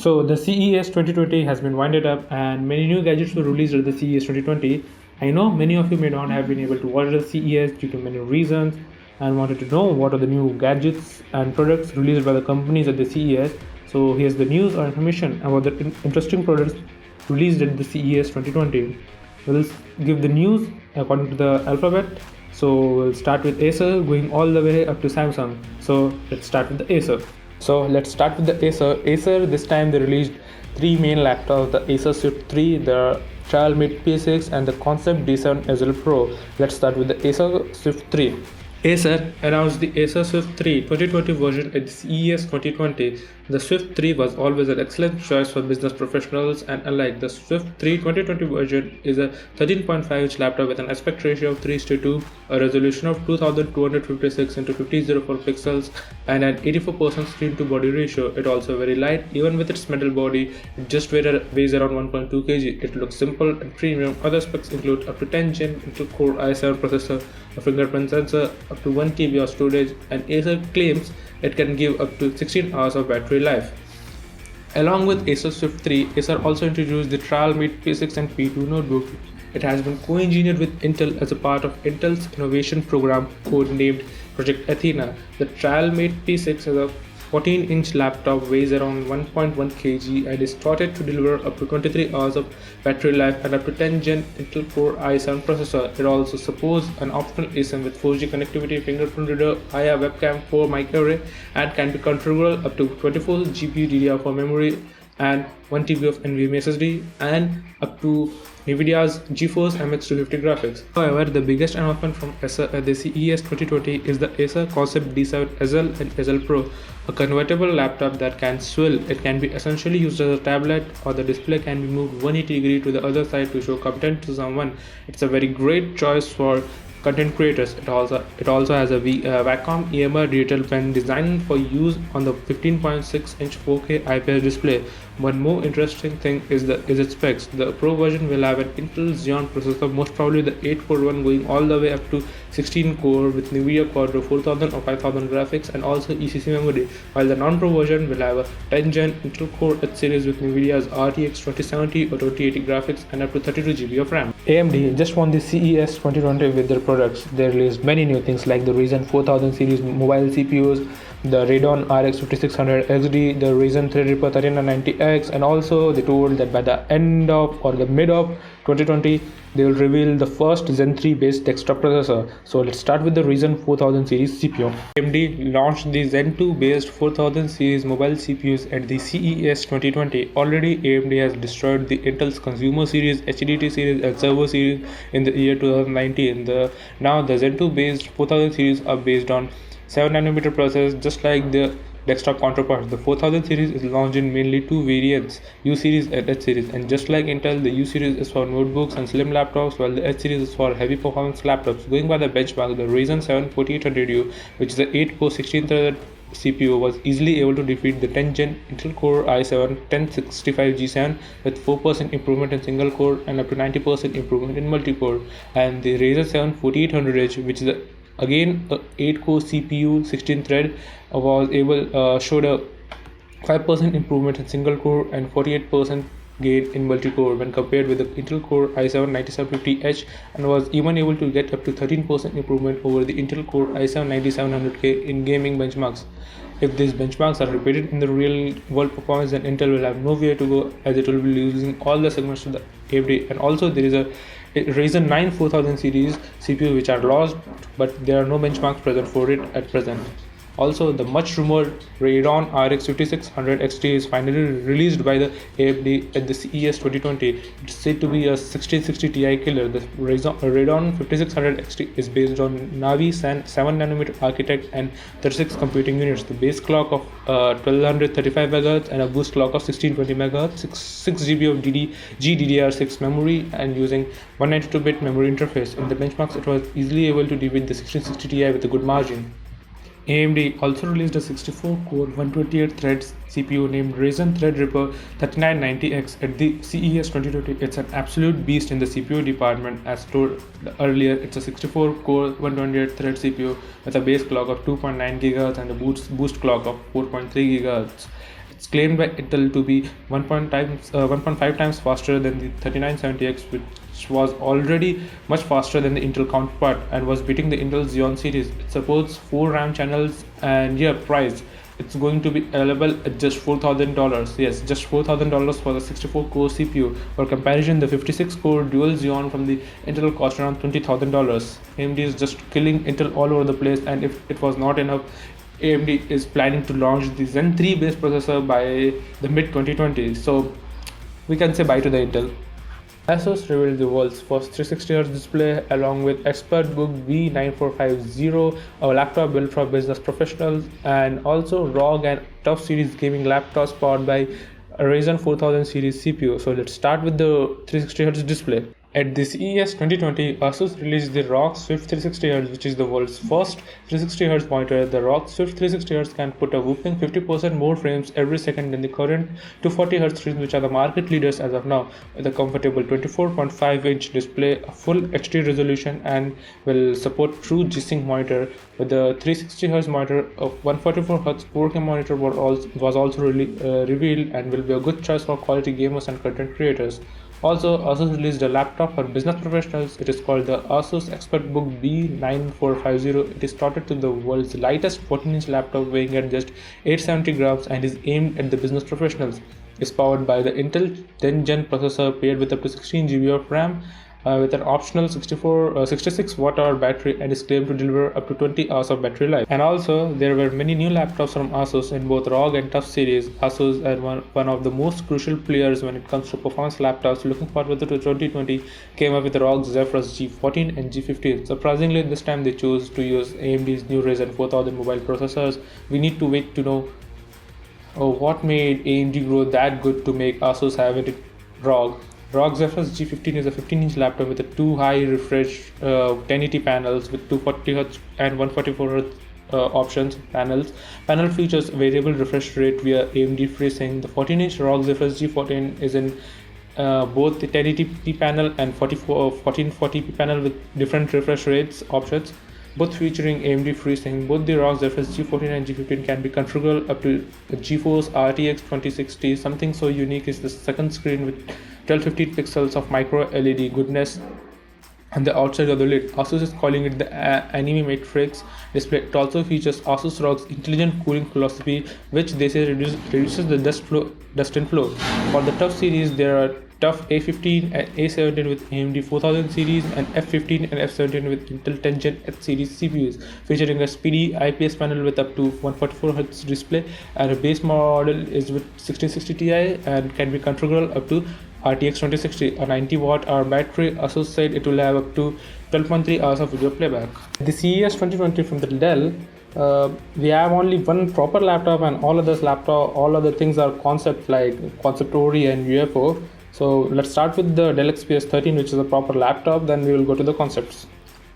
So the CES 2020 has been winded up and many new gadgets were released at the CES 2020. I know many of you may not have been able to watch the CES due to many reasons and wanted to know what are the new gadgets and products released by the companies at the CES. So here's the news or information about the interesting products released at the CES 2020. We'll give the news according to the alphabet. So we'll start with Acer going all the way up to Samsung. So let's start with the Acer. So let's start with the Acer. Acer, this time they released three main laptops, the Acer Swift 3, the TravelMate P6 and the Concept D7 Ezel Pro. Let's start with the Acer Swift 3. Acer announced the Acer Swift 3 2020 version at the CES 2020. The Swift 3 was always an excellent choice for business professionals and alike. The Swift 3 2020 version is a 13.5-inch laptop with an aspect ratio of 3:2, a resolution of 2256 x 5004 pixels, and an 84% screen-to-body ratio. It also very light, even with its metal body. It just weighs around 1.2 kg. It looks simple and premium. Other specs include up to 10 Gen Intel Core i7 processor, a fingerprint sensor, up to 1 TB of storage, and Acer claims it can give up to 16 hours of battery life. Along with Acer Swift 3, Acer also introduced the TravelMate P6 and P2 notebook. It has been co-engineered with Intel as a part of Intel's innovation program codenamed Project Athena. The TravelMate P6 is a 14-inch laptop, weighs around 1.1 kg and is thought to deliver up to 23 hours of battery life and up to 10 Gen Intel Core i7 processor. It also supports an optional eSIM with 4G connectivity, fingerprint reader, IA webcam, 4 mic array, and can be configurable up to 24 GB DDR4 memory and 1 TB of NVMe SSD and up to NVIDIA's GeForce MX250 graphics. However, the biggest announcement from Acer at the CES 2020 is the Acer Concept D7 Ezel and Ezel Pro, a convertible laptop that can swivel. It can be essentially used as a tablet, or the display can be moved 180 degrees to the other side to show content to someone. It's a very great choice for content creators. It also has a Wacom EMR digital pen designed for use on the 15.6-inch 4K IPS display. One more interesting thing is its specs. The Pro version will have an Intel Xeon processor, most probably the 8-core one, going all the way up to 16-core with NVIDIA Quadro 4000 or 5000 graphics and also ECC memory, while the non-Pro version will have a 10-gen Intel Core H series with NVIDIA's RTX 2070 or 2080 graphics and up to 32 GB of RAM. AMD just won the CES 2020 with their products. They released many new things like the Ryzen 4000 series mobile CPUs, the Radeon RX 5600 XD, the Ryzen Threadripper 3990X, and also they told that by the end of or the mid of 2020 they will reveal the first Zen 3 based desktop processor. So let's start with the Ryzen 4000 series CPU. AMD launched the Zen 2 based 4000 series mobile CPUs at the CES 2020. Already AMD has destroyed the Intel's consumer series, HDT series and server series in the year 2019. Now the Zen 2 based 4000 series are based on 7nm process, just like the desktop counterparts. The 4000 series is launched in mainly two variants, U series and H series, and just like Intel, the U series is for notebooks and slim laptops, while the H series is for heavy performance laptops. Going by the benchmark, the Ryzen 7 4800U, which is the 8-core 16-threaded CPU, was easily able to defeat the 10-gen Intel Core i7 1065G7 with 4% improvement in single core and up to 90% improvement in multi-core, and the Ryzen 7 4800H, which is again a 8-core CPU 16-thread, showed a 5% improvement in single core and 48% gain in multi-core when compared with the Intel Core i7 9750H, and was even able to get up to 13% improvement over the Intel Core i7 9700K in gaming benchmarks. If these benchmarks are repeated in the real world performance, then Intel will have nowhere to go, as it will be losing all the segments to the AMD. And also there is a Ryzen 9 4000 series CPU which are lost, but there are no benchmarks present for it at present. Also, the much rumored Radeon RX 5600 XT is finally released by the AMD at the CES 2020. It's said to be a 1660 Ti killer. The Radeon 5600 XT is based on Navi 7nm architect and 36 computing units. The base clock of 1235 MHz and a boost clock of 1620 MHz, 6 GB of GDDR6 memory, and using 192-bit memory interface. In the benchmarks, it was easily able to defeat the 1660 Ti with a good margin. AMD also released a 64-core 128-thread CPU named Ryzen Threadripper 3990X at the CES 2020. It's an absolute beast in the CPU department. As told earlier, it's a 64-core 128-thread CPU with a base clock of 2.9 GHz and a boost clock of 4.3 GHz. It's claimed by Intel to be 1.5 times faster than the 3970X, which was already much faster than the Intel counterpart and was beating the Intel Xeon series. It supports 4 RAM channels, and price. It's going to be available at just $4,000. Yes, just $4,000 for the 64-core CPU. For comparison, the 56-core dual Xeon from the Intel cost around $20,000. AMD is just killing Intel all over the place, and if it was not enough, AMD is planning to launch the Zen 3 based processor by the mid 2020s. So we can say bye to the Intel. Asus revealed the world's first 360Hz display along with ExpertBook V9450, a laptop built for business professionals, and also ROG and TUF series gaming laptops powered by a Ryzen 4000 series CPU. So let's start with the 360Hz display. At the CES 2020, Asus released the ROG Swift 360Hz, which is the world's first 360Hz monitor. The ROG Swift 360Hz can put a whopping 50% more frames every second than the current 240Hz screens, which are the market leaders as of now, with a comfortable 24.5-inch display, a full HD resolution, and will support true G-Sync monitor. With the 360Hz monitor, a 144Hz 4K monitor was also revealed and will be a good choice for quality gamers and content creators. Also, Asus released a laptop for business professionals. It is called the Asus ExpertBook B9450. It is touted to the world's lightest 14-inch laptop, weighing at just 870 grams, and is aimed at the business professionals. It's powered by the Intel 10th Gen processor paired with up to 16 GB of RAM, with an optional 66 watt-hour battery, and is claimed to deliver up to 20 hours of battery life. And also, there were many new laptops from Asus in both ROG and TUF series. Asus are one of the most crucial players when it comes to performance laptops. Looking forward to 2020, came up with the ROG Zephyrus G14 and G15. Surprisingly, this time they chose to use AMD's new Ryzen 4000 mobile processors. We need to wait to know what made AMD grow that good to make Asus have it ROG. ROG Zephyrus G15 is a 15-inch laptop with a 2 high refresh 1080 panels with 240Hz and 144Hz options panels. Panel features variable refresh rate via AMD FreeSync. The 14-inch ROG Zephyrus G14 is in both the 1080p panel and 1440p panel with different refresh rates options, both featuring AMD FreeSync. Both the ROG Zephyrus G14 and G15 can be configurable up to GeForce RTX 2060. Something so unique is the second screen with 1250 pixels of micro LED goodness on the outside of the lid. Asus is calling it the Anime Matrix display. It also features Asus ROG's intelligent cooling philosophy, which they say reduces the dust inflow. For the TUF series, there are TUF A15 and A17 with AMD 4000 series, and F15 and F17 with Intel 10th Gen H series CPUs, featuring a speedy IPS panel with up to 144Hz display, and a base model is with 1660 Ti and can be configurable up to RTX 2060. A 90 watt-hour battery. Asus said it will have up to 12.3 hours of video playback. The CES 2020 from the Dell, we have only one proper laptop, and all other things are concept like Conceptori and UFO. So let's start with the Dell XPS 13, which is a proper laptop, then we will go to the concepts.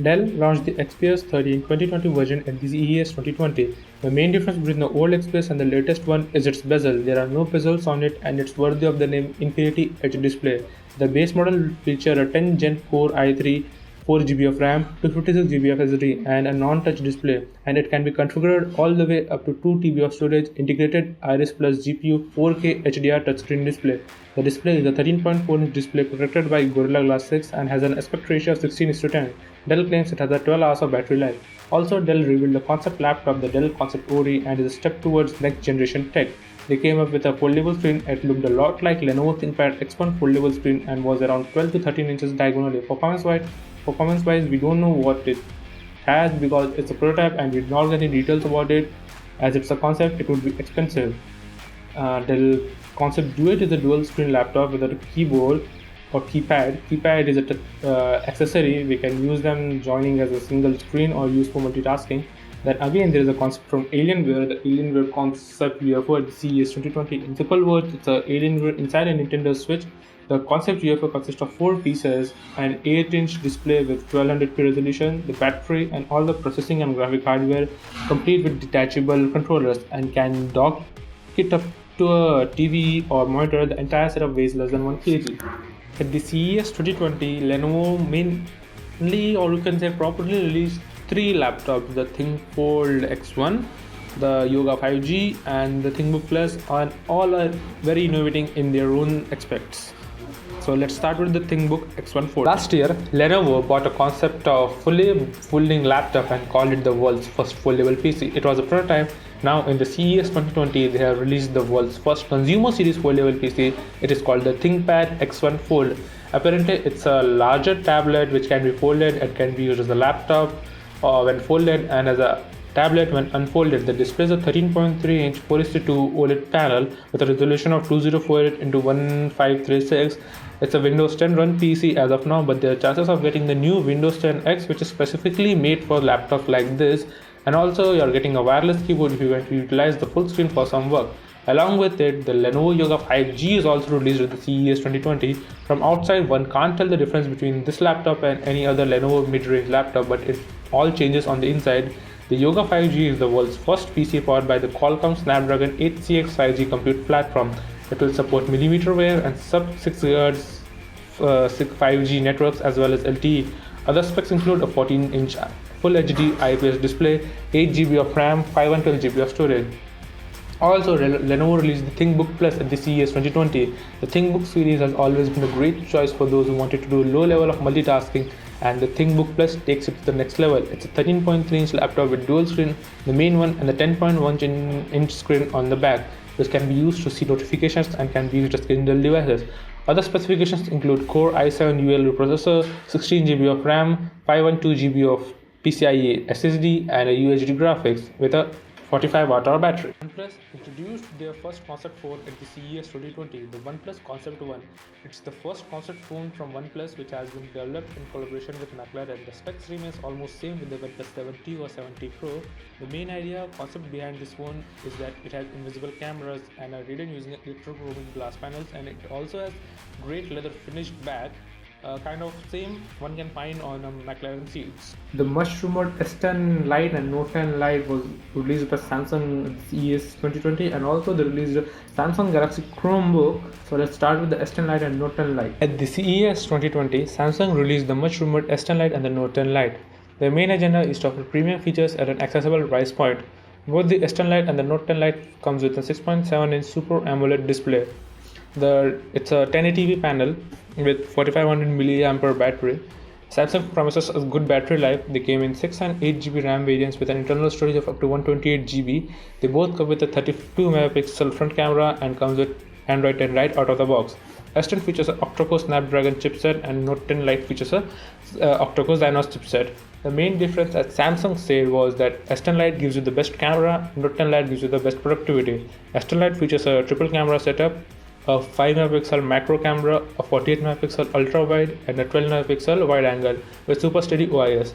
Dell launched the XPS 13 2020 version at the CES 2020. The main difference between the old XPS and the latest one is its bezel. There are no bezels on it, and it's worthy of the name Infinity Edge display. The base model features a 10th Gen Core i3, 4GB of RAM, 256GB of SSD, and a non-touch display, and it can be configured all the way up to 2TB of storage, integrated Iris Plus GPU, 4K HDR touchscreen display. The display is a 13.4-inch display protected by Gorilla Glass 6 and has an aspect ratio of 16:10. Dell claims it has a 12 hours of battery life. Also, Dell revealed the concept laptop, the Dell Concept Ori, and is a step towards next generation tech. They came up with a foldable screen. It looked a lot like Lenovo ThinkPad X1 foldable screen and was around 12 to 13 inches diagonally. Performance-wise, we don't know what it has because it's a prototype and we don't know any details about it. As it's a concept, it would be expensive. Dell Concept Duet is a dual screen laptop with a keyboard or keypad. Keypad is an accessory. We can use them joining as a single screen or use for multitasking. Then again, there is a concept from Alienware, the Alienware concept UFO at the CES 2020. In simple words, it's an Alienware inside a Nintendo Switch. The concept UFO consists of 4 pieces, an 8-inch display with 1200p resolution, the battery, and all the processing and graphic hardware, complete with detachable controllers, and can dock it up to a TV or monitor. The entire setup weighs less than 1 kg. At the CES 2020, Lenovo mainly, or you can say properly, released 3 laptops: the ThinkFold X1, the Yoga 5G, and the ThinkBook Plus, and all are very innovating in their own aspects. So let's start with the ThinkBook X1 Fold. Last year, Lenovo bought a concept of fully folding laptop and called it the world's first foldable PC. It was a prototype. Now in the CES 2020, they have released the world's first consumer series foldable PC. It is called the ThinkPad X1 Fold. Apparently, it's a larger tablet which can be folded and can be used as a laptop when folded, and as a tablet when unfolded. The display is a 13.3-inch 4:2 OLED panel with a resolution of 2048 into 1536. It's a Windows 10 run PC as of now, but there are chances of getting the new Windows 10 X, which is specifically made for laptops like this. And also, you're getting a wireless keyboard if you want to utilize the full screen for some work. Along with it, the Lenovo Yoga 5G is also released at the CES 2020. From outside, one can't tell the difference between this laptop and any other Lenovo mid-range laptop, but it all changes on the inside. The Yoga 5G is the world's first PC powered by the Qualcomm Snapdragon 8cx 5G compute platform. It will support millimeter wave and sub-6 GHz 5G networks as well as LTE. Other specs include a 14-inch Full HD IPS display, 8GB of RAM, 512GB of storage. Also, Lenovo released the ThinkBook Plus at the CES 2020. The ThinkBook series has always been a great choice for those who wanted to do a low level of multitasking, and the ThinkBook Plus takes it to the next level. It's a 13.3-inch laptop with dual screen, the main one, and the 10.1-inch screen on the back, which can be used to see notifications and can be used as Kindle devices. Other specifications include Core i7 UL processor, 16GB of RAM, 512GB of PCIe SSD, and a UHD graphics with a 45 Wh battery. OnePlus introduced their first concept phone at the CES 2020, the OnePlus Concept 1. It's the first concept phone from OnePlus which has been developed in collaboration with McLaren. The specs remains almost same with the OnePlus 7T or 7T Pro. The main concept behind this phone is that it has invisible cameras and a Radeon using electrochromic glass panels, and it also has great leather finished back. Kind of same one can find on McLaren seats. The much rumored S10 Lite and Note 10 Lite was released by Samsung at CES 2020, and also they released the Samsung Galaxy Chromebook. So let's start with the S10 Lite and Note 10 Lite. At the CES 2020, Samsung released the much rumored S10 Lite and the Note 10 Lite. Their main agenda is to offer premium features at an accessible price point. Both the S10 Lite and the Note 10 Lite comes with a 6.7-inch Super AMOLED display. It's a 1080p panel with 4500 mAh battery. Samsung promises a good battery life. They came in 6 and 8GB RAM variants with an internal storage of up to 128GB. They both come with a 32 megapixel front camera and comes with Android 10 right out of the box. S10 features an octa-core Snapdragon chipset, and Note 10 Lite features a octa-core Exynos chipset. The main difference, as Samsung said, was that S10 Lite gives you the best camera, Note 10 Lite gives you the best productivity. S10 Lite features a triple camera setup, a 5 megapixel macro camera, a 48 megapixel ultra wide, and a 12 megapixel wide angle with super steady OIS.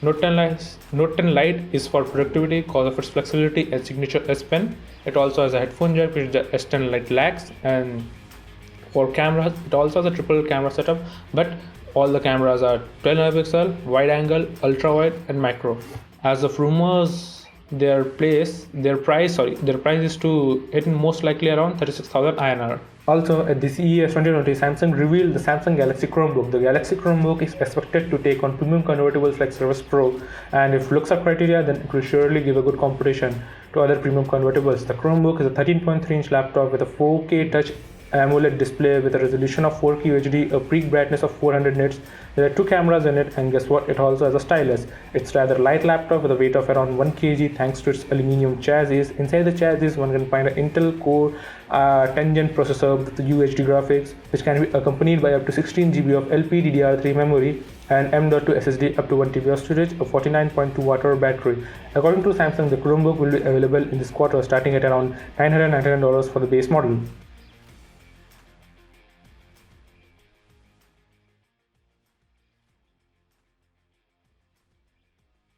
Note 10 Lite is for productivity because of its flexibility and signature S Pen. It also has a headphone jack which the S10 Lite lacks, and for cameras it also has a triple camera setup, but all the cameras are 12 megapixel, wide angle, ultra wide, and macro. As of rumors, their price is to hit most likely around 36,000 INR. Also, at the CES 2020, Samsung revealed the Samsung Galaxy Chromebook. The Galaxy Chromebook is expected to take on premium convertibles like Surface Pro, and if looks are criteria, then it will surely give a good competition to other premium convertibles. The Chromebook is a 13.3-inch laptop with a 4K touch AMOLED display with a resolution of 4K UHD, a peak brightness of 400 nits. There are 2 cameras in it, and guess what? It also has a stylus. It's rather light laptop with a weight of around 1 kg thanks to its aluminium chassis. Inside the chassis, one can find an Intel Core 10 Gen processor with the UHD graphics, which can be accompanied by up to 16GB of LPDDR3 memory and M.2 SSD up to 1TB of storage, a 49.2 Wh battery. According to Samsung, the Chromebook will be available in this quarter, starting at around $999 for the base model.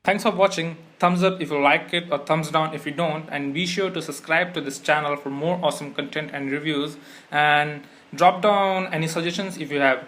Thanks for watching. Thumbs up if you like it or thumbs down if you don't, and be sure to subscribe to this channel for more awesome content and reviews, and drop down any suggestions if you have.